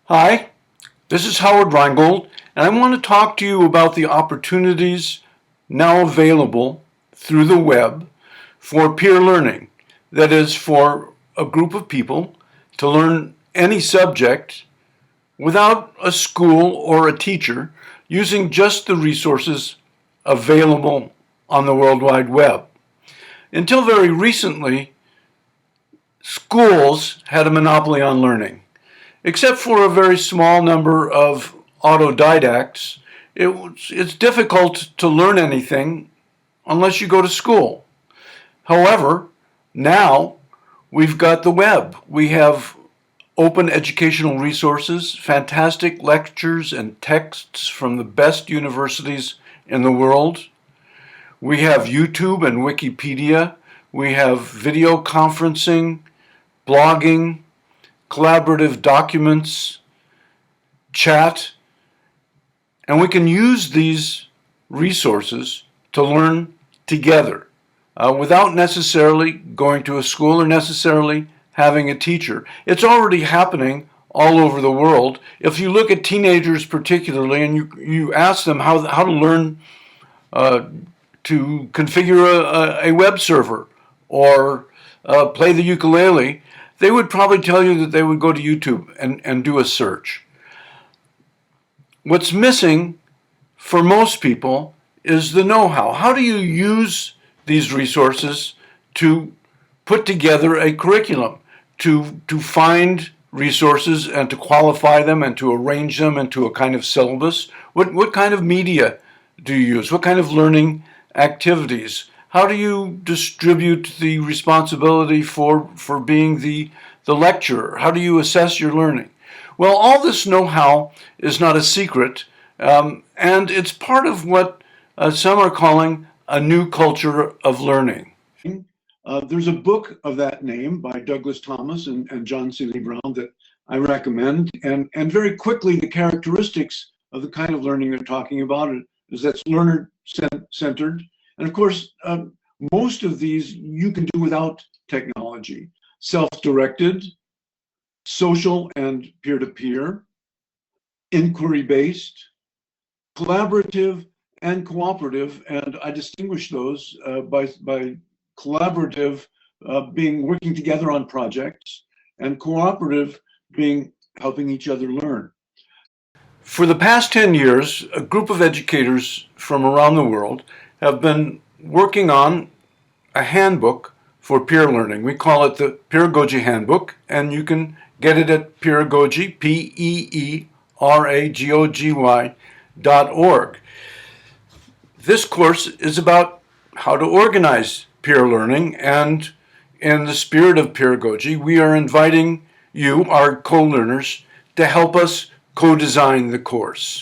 Hi, this is Howard Reingold, and I want to talk to you about the opportunities now available through the web for peer learning. That is, for a group of people to learn any subject without a school or a teacher, using just the resources available on the World Wide Web. Until very recently, schools had a monopoly on learning. Except for a very small number of autodidacts, it's difficult to learn anything unless you go to school. However, now we've got the web. We have open educational resources, fantastic lectures and texts from the best universities in the world. We have YouTube and Wikipedia. We have video conferencing, blogging, collaborative documents, chat, and we can use these resources to learn together without necessarily going to a school or necessarily having a teacher. It's already happening all over the world. If you look at teenagers particularly and you ask them how to learn to configure a web server or play the ukulele, they would probably tell you that they would go to YouTube and do a search. What's missing for most people is the know-how. How do you use these resources to put together a curriculum, to find resources and to qualify them and to arrange them into a kind of syllabus? What kind of media do you use? What kind of learning activities? How do you distribute the responsibility for being the lecturer? How do you assess your learning? Well, all this know-how is not a secret, and it's part of what some are calling a new culture of learning. There's a book of that name by Douglas Thomas and John Seeley Brown that I recommend, and very quickly the characteristics of the kind of learning they're talking about is that's learner-centered. And of course, most of these you can do without technology. Self-directed, social and peer-to-peer, inquiry-based, collaborative and cooperative, and I distinguish those by collaborative being working together on projects, and cooperative being helping each other learn. For the past 10 years, a group of educators from around the world have been working on a handbook for peer learning. We call it the Peeragogy Handbook, and you can get it at Peeragogy, Peeragogy.org. This course is about how to organize peer learning, and in the spirit of peeragogy, we are inviting you, our co-learners, to help us co-design the course.